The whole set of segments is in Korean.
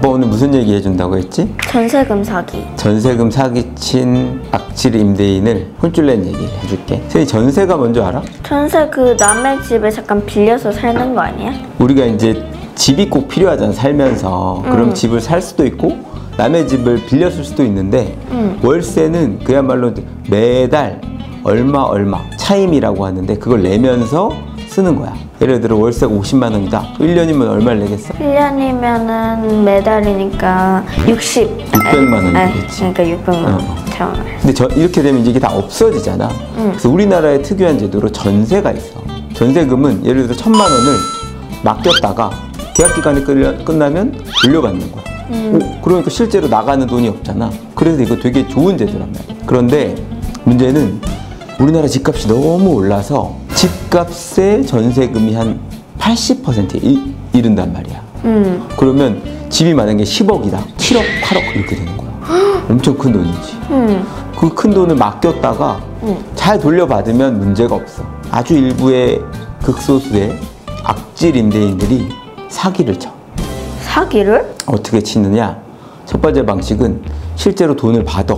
아빠 오늘 무슨 얘기 해준다고 했지? 전세금 사기. 전세금 사기친 악질 임대인을 혼쭐 낸 얘기 해줄게. 선생님, 전세가 뭔지 알아? 전세 그 남의 집에 잠깐 빌려서 사는 거 아니야? 우리가 이제 집이 꼭 필요하잖아, 살면서. 그럼 집을 살 수도 있고 남의 집을 빌렸을 수도 있는데 월세는 그야말로 매달 얼마 차임이라고 하는데 그걸 내면서 쓰는 거야. 예를 들어 월세가 50만 원이다. 1년이면 얼마를 내겠어? 1년이면은 매달이니까 600만 원이 되겠지. 그러니까 600만 원. 근데 이렇게 되면 이게 다 없어지잖아. 그래서 우리나라의 특유한 제도로 전세가 있어. 전세금은 예를 들어 1,000만 원을 맡겼다가 계약 기간이 끝나면 돌려받는 거야. 그러니까 실제로 나가는 돈이 없잖아. 그래서 이거 되게 좋은 제도란 말이야. 그런데 문제는 우리나라 집값이 너무 올라서 집값의 전세금이 한 80%에 이른단 말이야. 그러면 집이 만약에 10억이다. 7억, 8억 이렇게 되는 거야. 엄청 큰 돈이지. 그 큰 돈을 맡겼다가 잘 돌려받으면 문제가 없어. 아주 일부의 극소수의 악질 임대인들이 사기를 쳐. 사기를? 어떻게 치느냐? 첫 번째 방식은 실제로 돈을 받아.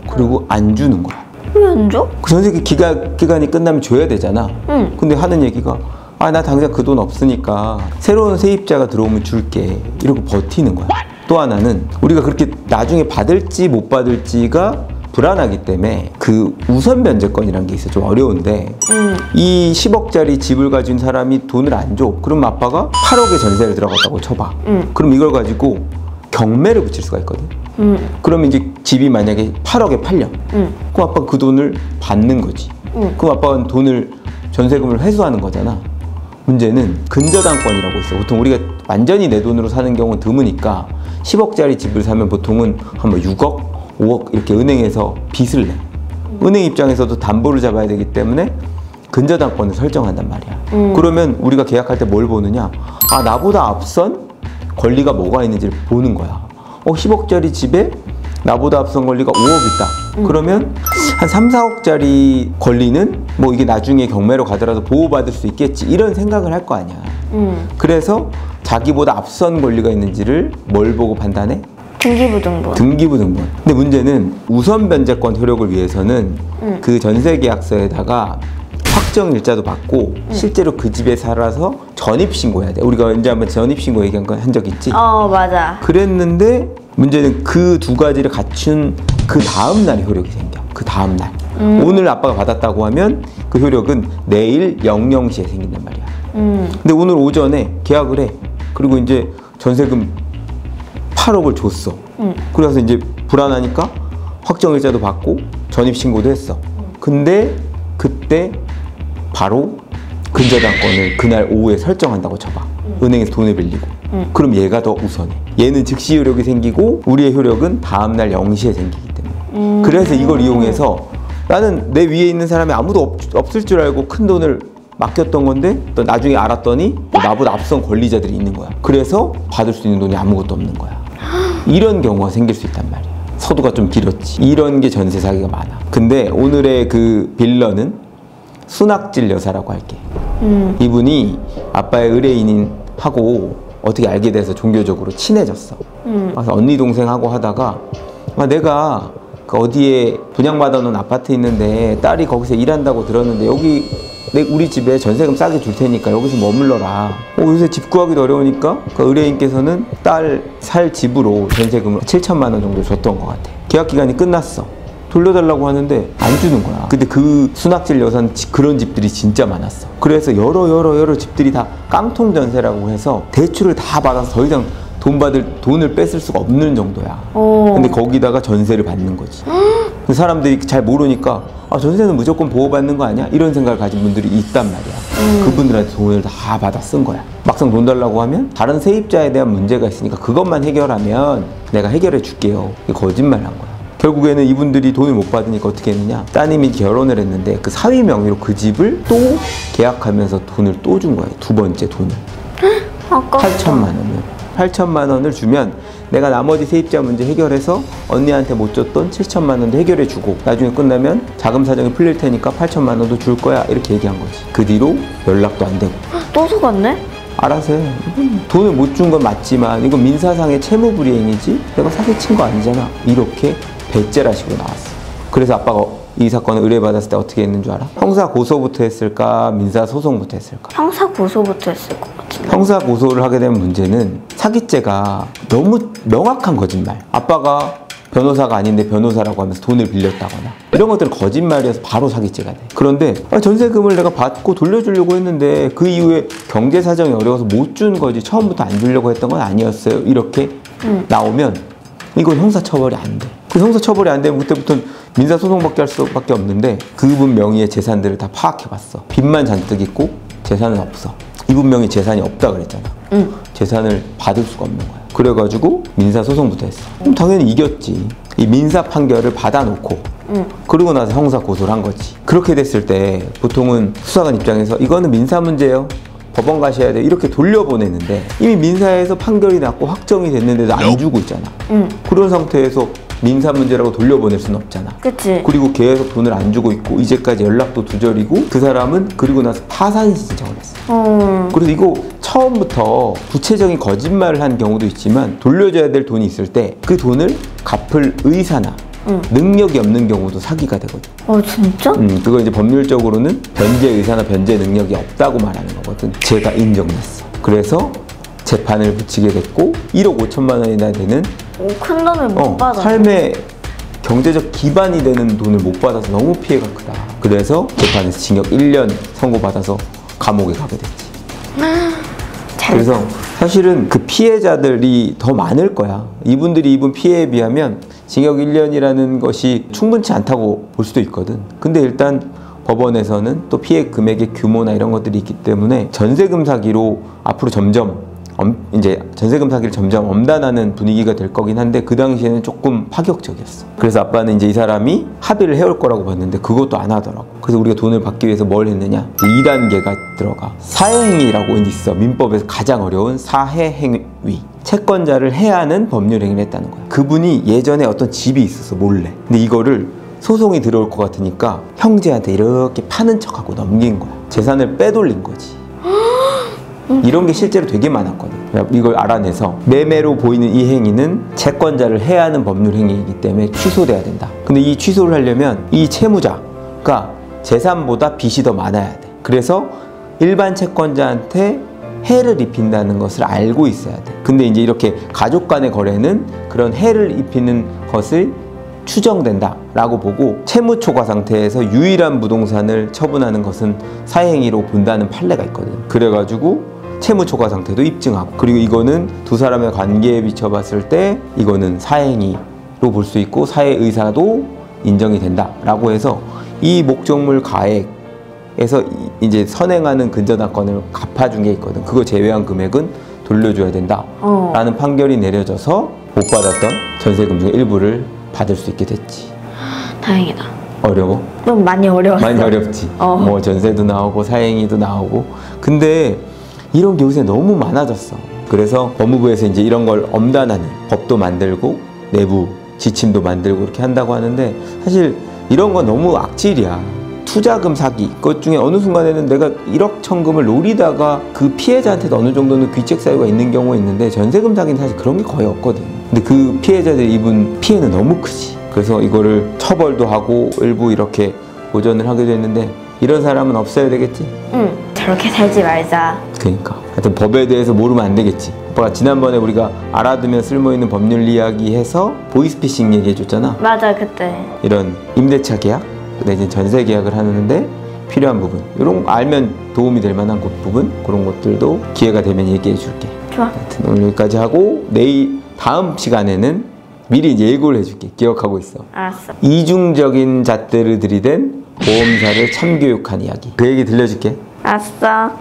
그리고 안 주는 거야. 왜 안 줘? 그 전세 기간이 끝나면 줘야 되잖아. 근데 하는 얘기가 나 당장 그 돈 없으니까 새로운 세입자가 들어오면 줄게 이러고 버티는 거야. 또 하나는 우리가 그렇게 나중에 받을지 못 받을지가 불안하기 때문에 그 우선 변제권이라는 게 있어. 좀 어려운데 이 10억짜리 집을 가진 사람이 돈을 안 줘. 그럼 아빠가 8억의 전세를 들어갔다고 쳐봐. 그럼 이걸 가지고 경매를 붙일 수가 있거든. 그러면 이제 집이 만약에 8억에 팔려. 그럼 아빠가 그 돈을 받는 거지. 그럼 아빠는 전세금을 회수하는 거잖아. 문제는 근저당권이라고 있어. 보통 우리가 완전히 내 돈으로 사는 경우는 드무니까 10억짜리 집을 사면 보통은 한 6억, 5억 이렇게 은행에서 빚을 내. 은행 입장에서도 담보를 잡아야 되기 때문에 근저당권을 설정한단 말이야. 그러면 우리가 계약할 때 뭘 보느냐? 나보다 앞선 권리가 뭐가 있는지를 보는 거야. 10억짜리 집에 나보다 앞선 권리가 5억 있다. 그러면 한 3, 4억짜리 권리는 뭐 이게 나중에 경매로 가더라도 보호받을 수 있겠지. 이런 생각을 할 거 아니야. 그래서 자기보다 앞선 권리가 있는지를 뭘 보고 판단해? 등기부등본. 등기부등본. 근데 문제는 우선 변제권 효력을 위해서는 그 전세계약서에다가 확정 일자도 받고 실제로 그 집에 살아서 전입신고해야 돼. 우리가 언제 한번 전입신고 얘기한 거 한 적 있지? 맞아. 그랬는데 문제는 그 두 가지를 갖춘 그 다음 날에 효력이 생겨. 그 다음 날. 오늘 아빠가 받았다고 하면 그 효력은 내일 00시에 생긴단 말이야. 근데 오늘 오전에 계약을 해. 그리고 이제 전세금 8억을 줬어. 그래서 이제 불안하니까 확정일자도 받고 전입신고도 했어. 근데 그때 바로 근저당권을 그날 오후에 설정한다고 쳐봐. 은행에서 돈을 빌리고. 그럼 얘가 더 우선해. 얘는 즉시 효력이 생기고 우리의 효력은 다음날 0시에 생기기 때문에. 그래서 이걸 이용해서 나는 내 위에 있는 사람이 아무도 없을 줄 알고 큰 돈을 맡겼던 건데 또 나중에 알았더니 나보다 앞선 권리자들이 있는 거야. 그래서 받을 수 있는 돈이 아무것도 없는 거야. 이런 경우가 생길 수 있단 말이야. 서두가 좀 길었지. 이런 게 전세 사기가 많아. 근데 오늘의 그 빌런은 순악질 여사라고 할게. 이분이 아빠의 의뢰인하고 어떻게 알게 돼서 종교적으로 친해졌어. 그래서 언니 동생하고 하다가 내가 그 어디에 분양받아 놓은 아파트 있는데 딸이 거기서 일한다고 들었는데 여기 우리 집에 전세금 싸게 줄 테니까 여기서 머물러라. 요새 집 구하기도 어려우니까 그 의뢰인께서는 딸 살 집으로 전세금을 7천만 원 정도 줬던 것 같아. 계약 기간이 끝났어. 돌려달라고 하는데 안 주는 거야. 근데 그 순악질 여사는 그런 집들이 진짜 많았어. 그래서 여러 집들이 다 깡통 전세라고 해서 대출을 다 받아서 더 이상 돈을 뺏을 수가 없는 정도야. 근데 거기다가 전세를 받는 거지. 그 사람들이 잘 모르니까 전세는 무조건 보호받는 거 아니야? 이런 생각을 가진 분들이 있단 말이야. 그분들한테 돈을 다 받아 쓴 거야. 막상 돈 달라고 하면 다른 세입자에 대한 문제가 있으니까 그것만 해결하면 내가 해결해 줄게요. 거짓말 한 거야. 결국에는 이분들이 돈을 못 받으니까 어떻게 했느냐? 따님이 결혼을 했는데 그 사위 명의로 그 집을 또 계약하면서 돈을 또 준 거예요. 두 번째 돈을. 8천만 원을. 8천만 원을 주면 내가 나머지 세입자 문제 해결해서 언니한테 못 줬던 7천만 원도 해결해 주고 나중에 끝나면 자금 사정이 풀릴 테니까 8천만 원도 줄 거야. 이렇게 얘기한 거지. 그 뒤로 연락도 안 되고. 또 속았네? 알아서 해. 돈을 못 준 건 맞지만 이건 민사상의 채무불이행이지 내가 사기친 거 아니잖아. 이렇게 배째라시고 나왔어. 그래서 아빠가 이 사건을 의뢰받았을 때 어떻게 했는 줄 알아? 형사 고소부터 했을까? 민사 소송부터 했을까? 형사 고소부터 했을 것 같은데. 형사 고소를 하게 되면 문제는 사기죄가 너무 명확한 거짓말. 아빠가 변호사가 아닌데 변호사라고 하면서 돈을 빌렸다거나 이런 것들은 거짓말이어서 바로 사기죄가 돼. 그런데 전세금을 내가 받고 돌려주려고 했는데 그 이후에 경제 사정이 어려워서 못 준 거지 처음부터 안 주려고 했던 건 아니었어요. 이렇게 나오면 이건 형사처벌이 안 돼. 그 형사처벌이 안 되면 그때부터는 민사소송밖에 할 수밖에 없는데 그분 명의의 재산들을 다 파악해봤어. 빚만 잔뜩 있고 재산은 없어. 이분 명의 재산이 없다 그랬잖아. 재산을 받을 수가 없는 거야. 그래가지고 민사소송부터 했어. 그럼 당연히 이겼지. 이 민사 판결을 받아놓고 그러고 나서 형사 고소를 한 거지. 그렇게 됐을 때 보통은 수사관 입장에서 이거는 민사 문제예요. 법원 가셔야 돼. 이렇게 돌려보내는데 이미 민사에서 판결이 났고 확정이 됐는데도 안 주고 있잖아. 그런 상태에서 민사 문제라고 돌려보낼 수는 없잖아. 그치. 그리고 계속 돈을 안 주고 있고 이제까지 연락도 두절이고 그 사람은 그리고 나서 파산 신청을 했어. 그래서 이거 처음부터 구체적인 거짓말을 한 경우도 있지만 돌려줘야 될 돈이 있을 때 그 돈을 갚을 의사나 능력이 없는 경우도 사기가 되거든. 진짜? 그거 이제 법률적으로는 변제 의사나 변제 능력이 없다고 말하는 거거든. 제가 인정했어. 그래서 재판을 붙이게 됐고 1억 5천만 원이나 되는 큰 돈을 못 받아. 삶의 경제적 기반이 되는 돈을 못 받아서 너무 피해가 크다. 그래서 재판에서 징역 1년 선고받아서 감옥에 가게 됐지. 그래서 사실은 그 피해자들이 더 많을 거야. 이분들이 입은 피해에 비하면 징역 1년이라는 것이 충분치 않다고 볼 수도 있거든. 근데 일단 법원에서는 또 피해 금액의 규모나 이런 것들이 있기 때문에 전세금 사기로 앞으로 점점 이제 전세금 사기를 점점 엄단하는 분위기가 될 거긴 한데 그 당시에는 조금 파격적이었어. 그래서 아빠는 이제 이 사람이 합의를 해올 거라고 봤는데 그것도 안 하더라고. 그래서 우리가 돈을 받기 위해서 뭘 했느냐? 2단계가 들어가. 사해행위라고 있어. 민법에서 가장 어려운 사해행위. 채권자를 해하는 법률 행위를 했다는 거야. 그분이 예전에 어떤 집이 있었어, 몰래. 근데 이거를 소송이 들어올 것 같으니까 형제한테 이렇게 파는 척하고 넘긴 거야. 재산을 빼돌린 거지. 이런 게 실제로 되게 많았거든. 이걸 알아내서 매매로 보이는 이 행위는 채권자를 해하는 법률 행위이기 때문에 취소돼야 된다. 근데 이 취소를 하려면 이 채무자가 재산보다 빚이 더 많아야 돼. 그래서 일반 채권자한테 해를 입힌다는 것을 알고 있어야 돼. 근데 이제 이렇게 가족 간의 거래는 그런 해를 입히는 것을 추정된다 라고 보고 채무 초과 상태에서 유일한 부동산을 처분하는 것은 사행위로 본다는 판례가 있거든. 그래가지고 채무 초과 상태도 입증하고, 그리고 이거는 두 사람의 관계에 비춰봤을 때 이거는 사행위로 볼 수 있고 사해 의사도 인정이 된다 라고 해서 이 목적물 가액에서 이제 선행하는 근저당권을 갚아준 게 있거든. 그거 제외한 금액은 돌려줘야 된다 라는 판결이 내려져서 못 받았던 전세금 중에 일부를 받을 수 있게 됐지. 다행이다. 어려워? 좀 많이 어려웠어. 많이 어렵지. 뭐 전세도 나오고 사행위도 나오고. 근데 이런 게 요새 너무 많아졌어. 그래서 법무부에서 이제 이런 걸 엄단하는 법도 만들고 내부 지침도 만들고 이렇게 한다고 하는데 사실 이런 건 너무 악질이야. 투자금 사기. 그것 중에 어느 순간에는 내가 1억 천금을 노리다가 그 피해자한테도 어느 정도는 귀책 사유가 있는 경우가 있는데 전세금 사기는 사실 그런 게 거의 없거든. 근데 그 피해자들이 입은 피해는 너무 크지. 그래서 이거를 처벌도 하고 일부 이렇게 보전을 하게 됐는데 이런 사람은 없어야 되겠지? 저렇게 살지 말자. 그러니까 하여튼 법에 대해서 모르면 안 되겠지. 오빠가 지난번에 우리가 알아두면 쓸모있는 법률 이야기 해서 보이스피싱 얘기해줬잖아. 맞아, 그때. 이런 임대차 계약 내지는 전세 계약을 하는데 필요한 부분, 이런 거 알면 도움이 될 만한 부분, 그런 것들도 기회가 되면 얘기해 줄게. 좋아. 하여튼 오늘 여기까지 하고 내일 다음 시간에는 미리 이제 예고를 해줄게. 기억하고 있어. 알았어. 이중적인 잣대를 들이댄 보험사를 참교육한 이야기. 그 얘기 들려줄게. 알았어.